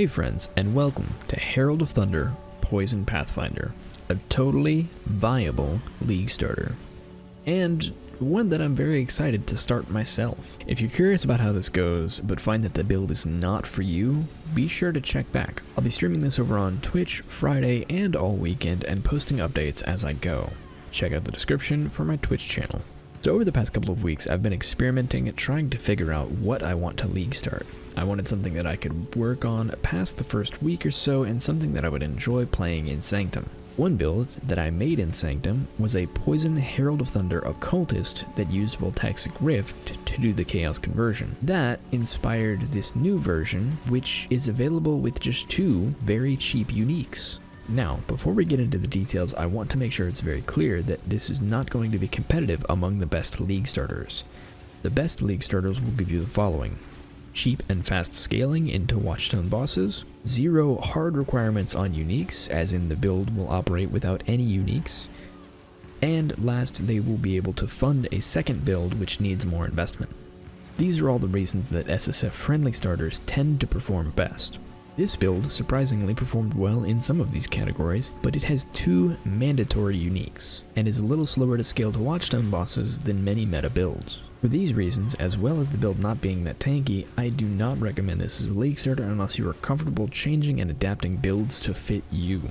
Hey friends, and welcome to Herald of Thunder Poison Pathfinder, a totally viable league starter, and one that I'm very excited to start myself. If you're curious about how this goes, but find that the build is not for you, be sure to check back. I'll be streaming this over on Twitch Friday and all weekend and posting updates as I go. Check out the description for my Twitch channel. So over the past couple of weeks, I've been experimenting, trying to figure out what I want to league start. I wanted something that I could work on past the first week or so, and something that I would enjoy playing in Sanctum. One build that I made in Sanctum was a Poison Herald of Thunder Occultist that used Voltaxic Rift to do the Chaos conversion. That inspired this new version, which is available with just 2 very cheap uniques. Now, before we get into the details, I want to make sure it's very clear that this is not going to be competitive among the best league starters. The best league starters will give you the following: cheap and fast scaling into Watchstone bosses, 0 hard requirements on uniques, as in the build will operate without any uniques, and last, they will be able to fund a second build which needs more investment. These are all the reasons that SSF friendly starters tend to perform best. This build surprisingly performed well in some of these categories, but it has 2 mandatory uniques, and is a little slower to scale to Watchstone bosses than many meta builds. For these reasons, as well as the build not being that tanky, I do not recommend this as a league starter unless you are comfortable changing and adapting builds to fit you.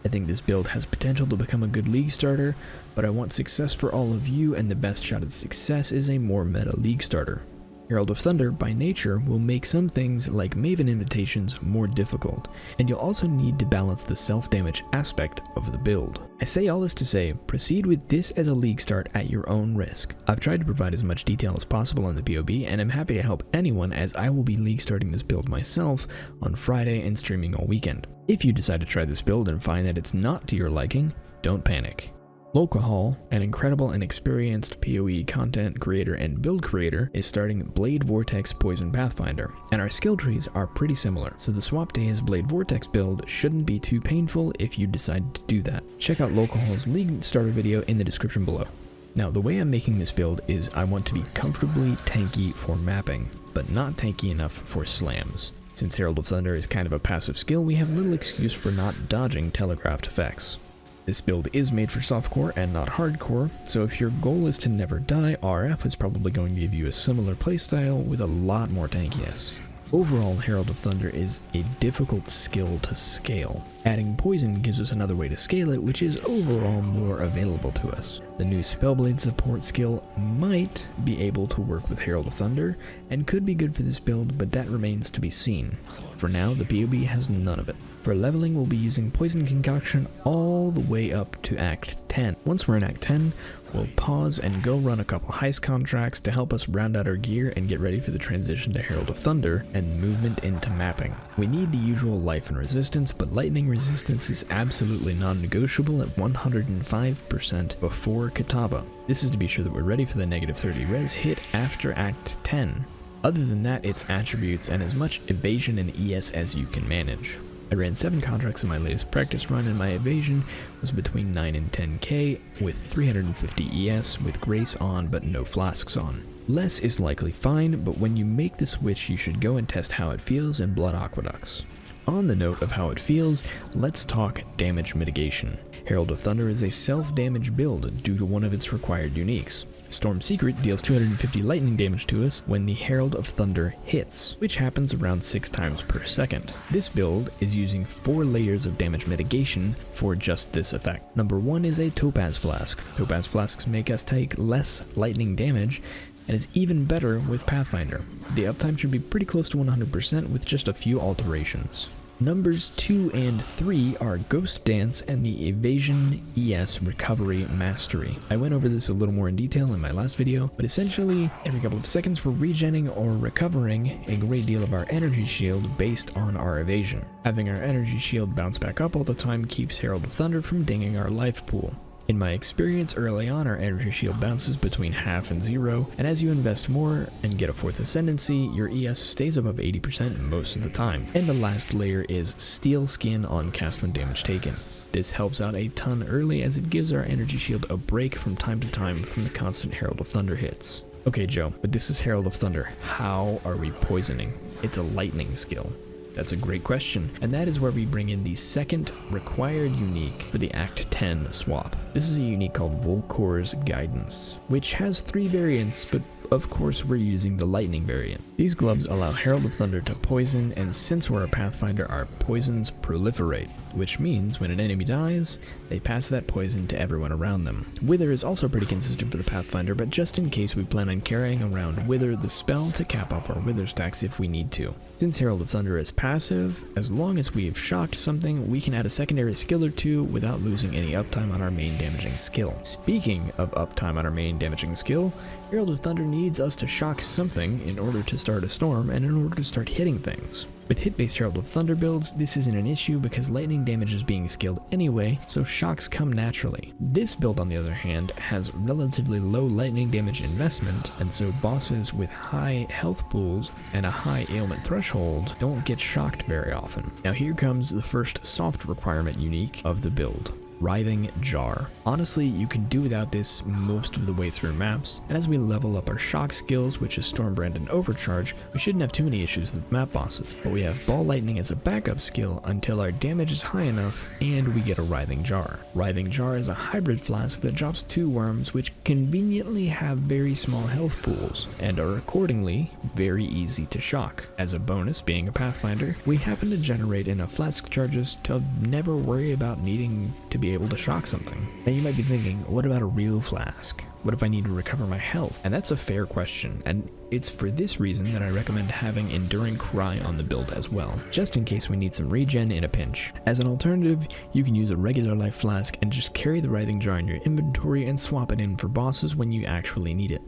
I think this build has potential to become a good league starter, but I want success for all of you, and the best shot at success is a more meta league starter. Herald of Thunder, by nature, will make some things like Maven invitations more difficult, and you'll also need to balance the self-damage aspect of the build. I say all this to say, proceed with this as a league start at your own risk. I've tried to provide as much detail as possible on the POB, and I'm happy to help anyone, as I will be league starting this build myself on Friday and streaming all weekend. If you decide to try this build and find that it's not to your liking, don't panic. Locahall, an incredible and experienced PoE content creator and build creator, is starting Blade Vortex Poison Pathfinder, and our skill trees are pretty similar, so the swap to his Blade Vortex build shouldn't be too painful if you decide to do that. Check out Locahall's League starter video in the description below. Now, the way I'm making this build is I want to be comfortably tanky for mapping, but not tanky enough for slams. Since Herald of Thunder is kind of a passive skill, we have little excuse for not dodging telegraphed effects. This build is made for softcore and not hardcore, so if your goal is to never die, RF is probably going to give you a similar playstyle with a lot more tankiness. Overall, Herald of Thunder is a difficult skill to scale. Adding poison gives us another way to scale it, which is overall more available to us. The new Spellblade support skill might be able to work with Herald of Thunder, and could be good for this build, but that remains to be seen. For now, the POB has none of it. For leveling, we'll be using Poison Concoction all the way up to Act 10. Once we're in Act 10, we'll pause and go run a couple heist contracts to help us round out our gear and get ready for the transition to Herald of Thunder and movement into mapping. We need the usual life and resistance, but lightning resistance is absolutely non-negotiable at 105% before Kataba. This is to be sure that we're ready for the -30 res hit after Act 10. Other than that, it's attributes and as much evasion and ES as you can manage. I ran 7 contracts in my latest practice run, and my evasion was between 9 and 10k with 350 ES with Grace on but no flasks on. Less is likely fine, but when you make the switch you should go and test how it feels in Blood Aqueducts. On the note of how it feels, let's talk damage mitigation. Herald of Thunder is a self-damage build due to one of its required uniques. Storm Secret deals 250 lightning damage to us when the Herald of Thunder hits, which happens around 6 times per second. This build is using 4 layers of damage mitigation for just this effect. Number 1 is a Topaz Flask. Topaz Flasks make us take less lightning damage, and is even better with Pathfinder. The uptime should be pretty close to 100% with just a few alterations. Numbers 2 and 3 are Ghost Dance and the Evasion ES Recovery Mastery. I went over this a little more in detail in my last video, but essentially every couple of seconds we're regenning or recovering a great deal of our energy shield based on our evasion. Having our energy shield bounce back up all the time keeps Herald of Thunder from dinging our life pool. In my experience, early on our energy shield bounces between half and 0, and as you invest more and get a 4th ascendancy, your ES stays above 80% most of the time. And the last layer is Steel Skin on cast when damage taken. This helps out a ton early, as it gives our energy shield a break from time to time from the constant Herald of Thunder hits. Okay Joe, but this is Herald of Thunder, how are we poisoning? It's a lightning skill. That's a great question, and that is where we bring in the second required unique for the Act 10 swap. This is a unique called Volkor's Guidance, which has 3 variants, but of course we're using the lightning variant. These gloves allow Herald of Thunder to poison, and since we're a Pathfinder, our poisons proliferate, which means when an enemy dies, they pass that poison to everyone around them. Wither is also pretty consistent for the Pathfinder, but just in case we plan on carrying around Wither the spell to cap off our Wither stacks if we need to. Since Herald of Thunder is passive, as long as we've shocked something, we can add a secondary skill or 2 without losing any uptime on our main damaging skill. Speaking of uptime on our main damaging skill, Herald of Thunder needs us to shock something in order to start a storm and in order to start hitting things. With hit-based Herald of Thunder builds, this isn't an issue because lightning damage is being scaled anyway, so shocks come naturally. This build, on the other hand, has relatively low lightning damage investment, and so bosses with high health pools and a high ailment threshold don't get shocked very often. Now here comes the first soft requirement unique of the build. Writhing Jar. Honestly, you can do without this most of the way through maps, and as we level up our shock skills, which is Stormbrand and Overcharge, we shouldn't have too many issues with map bosses. But we have Ball Lightning as a backup skill until our damage is high enough and we get a Writhing Jar. Writhing Jar is a hybrid flask that drops 2 worms which conveniently have very small health pools and are accordingly very easy to shock. As a bonus, being a Pathfinder, we happen to generate enough flask charges to never worry about needing to be able to shock something. Now you might be thinking, what about a real flask? What if I need to recover my health? And that's a fair question, and it's for this reason that I recommend having Enduring Cry on the build as well, just in case we need some regen in a pinch. As an alternative, you can use a regular life flask and just carry the Writhing Jar in your inventory and swap it in for bosses when you actually need it.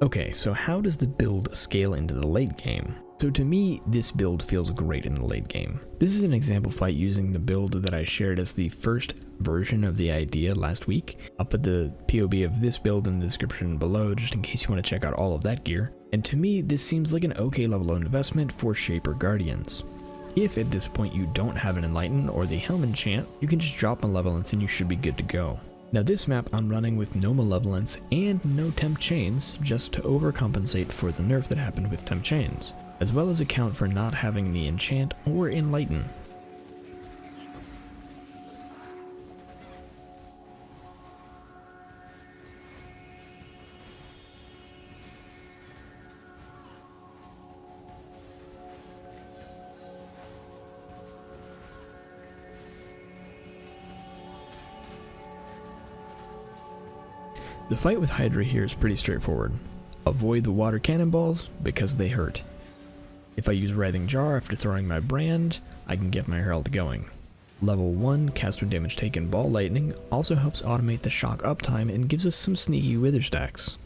Okay, so how does the build scale into the late game? So to me, this build feels great in the late game. This is an example fight using the build that I shared as the first version of the idea last week. I'll put the POB of this build in the description below just in case you want to check out all of that gear. And to me, this seems like an okay level of investment for Shaper Guardians. If at this point you don't have an Enlighten or the Helm enchant, you can just drop Malevolence and you should be good to go. Now this map I'm running with no Malevolence and no Temp Chains just to overcompensate for the nerf that happened with Temp Chains, as well as account for not having the enchant or enlighten. The fight with Hydra here is pretty straightforward. Avoid the water cannonballs because they hurt. If I use Writhing Jar after throwing my brand, I can get my Herald going. Level 1 caster damage taken Ball Lightning also helps automate the shock uptime and gives us some sneaky Wither stacks.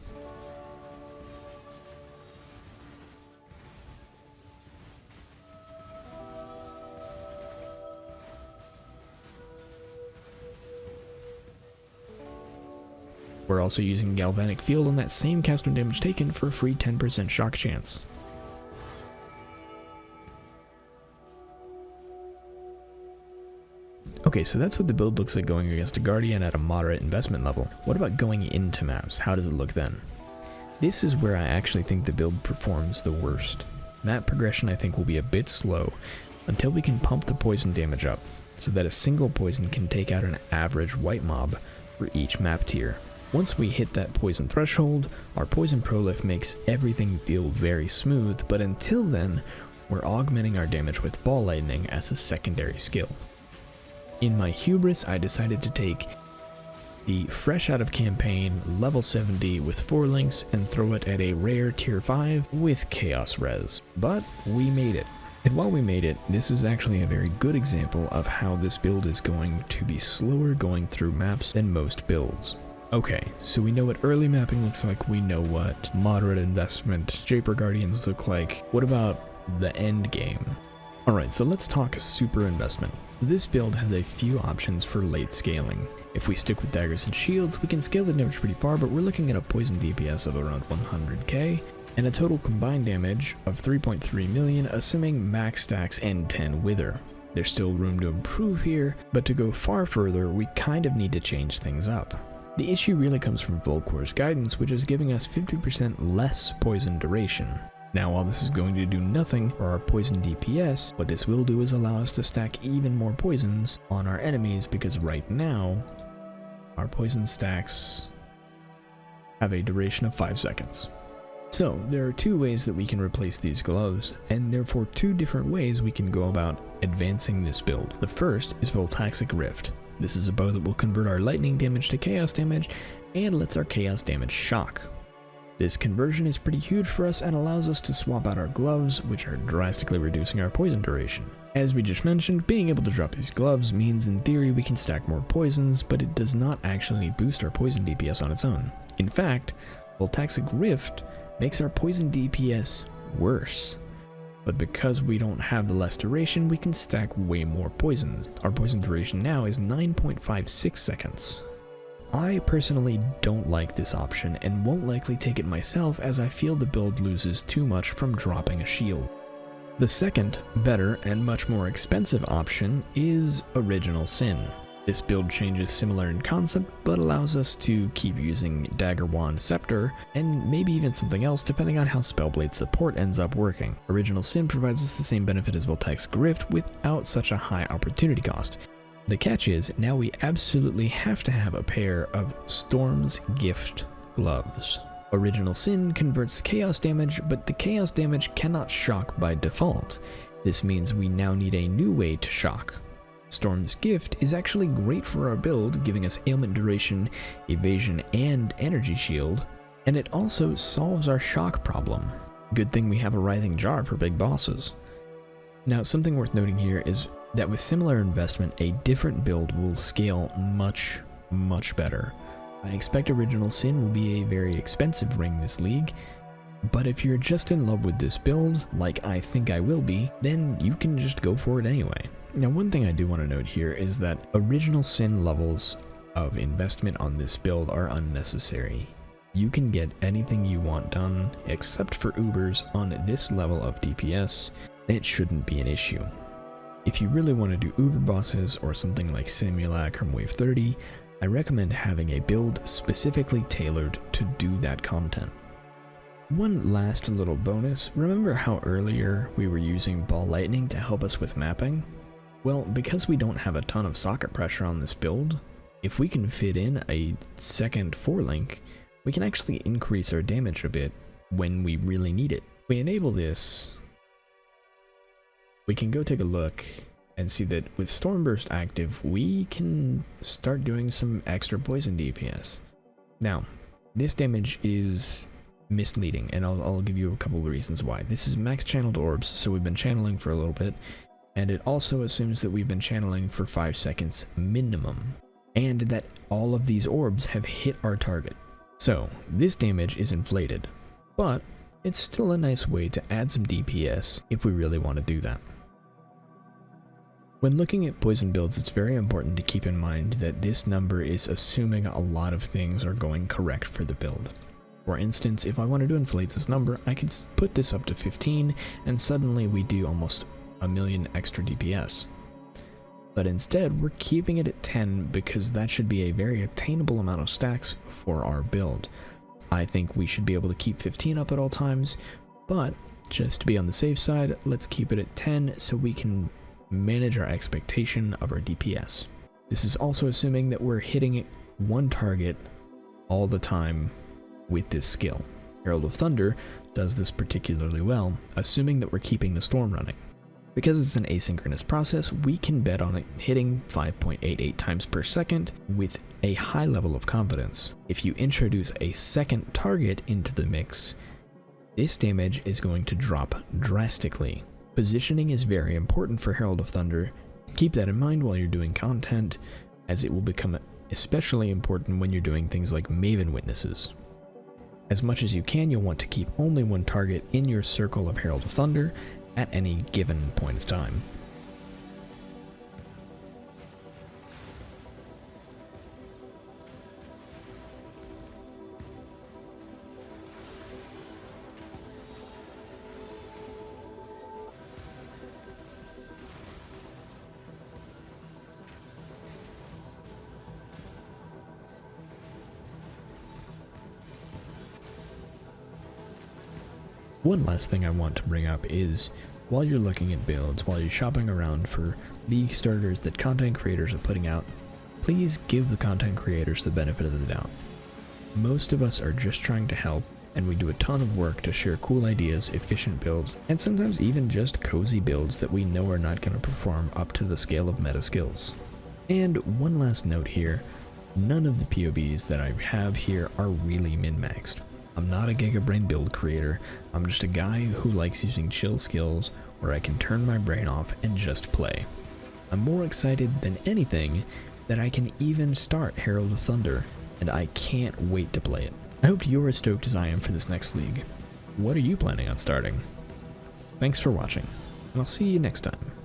We're also using Galvanic Field on that same caster damage taken for a free 10% shock chance. Okay, so that's what the build looks like going against a Guardian at a moderate investment level. What about going into maps? How does it look then? This is where I actually think the build performs the worst. Map progression I think will be a bit slow until we can pump the poison damage up, so that a single poison can take out an average white mob for each map tier. Once we hit that poison threshold, our poison prolif makes everything feel very smooth, but until then, we're augmenting our damage with Ball Lightning as a secondary skill. In my hubris, I decided to take the fresh out of campaign level 70 with 4 links and throw it at a rare tier 5 with chaos res. But we made it. And while we made it, this is actually a very good example of how this build is going to be slower going through maps than most builds. Okay, so we know what early mapping looks like, we know what moderate investment Shaper Guardians look like. What about the end game? Alright, so let's talk super investment. This build has a few options for late scaling. If we stick with daggers and shields, we can scale the damage pretty far, but we're looking at a poison DPS of around 100k, and a total combined damage of 3.3 million, assuming max stacks and 10 Wither. There's still room to improve here, but to go far further, we kind of need to change things up. The issue really comes from Volkor's Guidance, which is giving us 50% less poison duration. Now, while this is going to do nothing for our poison DPS, what this will do is allow us to stack even more poisons on our enemies, because right now, our poison stacks have a duration of 5 seconds. So, there are 2 ways that we can replace these gloves, and therefore 2 different ways we can go about advancing this build. The first is Voltaxic Rift. This is a bow that will convert our lightning damage to chaos damage, and lets our chaos damage shock. This conversion is pretty huge for us and allows us to swap out our gloves, which are drastically reducing our poison duration. As we just mentioned, being able to drop these gloves means in theory we can stack more poisons, but it does not actually boost our poison DPS on its own. In fact, Voltaxic Rift makes our poison DPS worse. But because we don't have the less duration, we can stack way more poisons. Our poison duration now is 9.56 seconds. I personally don't like this option and won't likely take it myself, as I feel the build loses too much from dropping a shield. The second, better, and much more expensive option is Original Sin. This build change is similar in concept, but allows us to keep using Dagger, Wand, Scepter, and maybe even something else depending on how Spellblade support ends up working. Original Sin provides us the same benefit as Voltaxic Rift without such a high opportunity cost. The catch is, now we absolutely have to have a pair of Storm's Gift gloves. Original Sin converts chaos damage, but the chaos damage cannot shock by default. This means we now need a new way to shock. Storm's Gift is actually great for our build, giving us ailment duration, evasion, and energy shield, and it also solves our shock problem. Good thing we have a Writhing Jar for big bosses. Now, something worth noting here is that with similar investment, a different build will scale much, much better. I expect Original Sin will be a very expensive ring this league, but if you're just in love with this build, like I think I will be, then you can just go for it anyway. Now, one thing I do want to note here is that Original Sin levels of investment on this build are unnecessary. You can get anything you want done, except for Ubers, on this level of DPS, and it shouldn't be an issue. If you really want to do Uber bosses or something like Simulacrum Wave 30, I recommend having a build specifically tailored to do that content. One last little bonus, remember how earlier we were using Ball Lightning to help us with mapping? Well, because we don't have a ton of socket pressure on this build, if we can fit in a second 4-link, we can actually increase our damage a bit when we really need it. If we enable this, we can go take a look and see that with Stormburst active, we can start doing some extra poison DPS. Now, this damage is misleading, and I'll give you a couple of reasons why. This is max channeled orbs, so we've been channeling for a little bit, and it also assumes that we've been channeling for 5 seconds minimum, and that all of these orbs have hit our target. So, this damage is inflated, but it's still a nice way to add some DPS if we really want to do that. When looking at poison builds, it's very important to keep in mind that this number is assuming a lot of things are going correct for the build. For instance, if I wanted to inflate this number, I could put this up to 15, and suddenly we do almost a million extra DPS. But instead, we're keeping it at 10 because that should be a very attainable amount of stacks for our build. I think we should be able to keep 15 up at all times, but just to be on the safe side, let's keep it at 10 so we can manage our expectation of our DPS. This is also assuming that we're hitting one target all the time with this skill. Herald of Thunder does this particularly well, assuming that we're keeping the storm running. Because it's an asynchronous process, we can bet on it hitting 5.88 times per second with a high level of confidence. If you introduce a second target into the mix, this damage is going to drop drastically. Positioning is very important for Herald of Thunder. Keep that in mind while you're doing content, as it will become especially important when you're doing things like Maven Witnesses. As much as you can, you'll want to keep only one target in your circle of Herald of Thunder at any given point of time. One last thing I want to bring up is, while you're looking at builds, while you're shopping around for league starters that content creators are putting out, please give the content creators the benefit of the doubt. Most of us are just trying to help, and we do a ton of work to share cool ideas, efficient builds, and sometimes even just cozy builds that we know are not going to perform up to the scale of meta skills. And one last note here, none of the POBs that I have here are really min-maxed. I'm not a gigabrain build creator, I'm just a guy who likes using chill skills where I can turn my brain off and just play. I'm more excited than anything that I can even start Herald of Thunder, and I can't wait to play it. I hope you're as stoked as I am for this next league. What are you planning on starting? Thanks for watching, and I'll see you next time.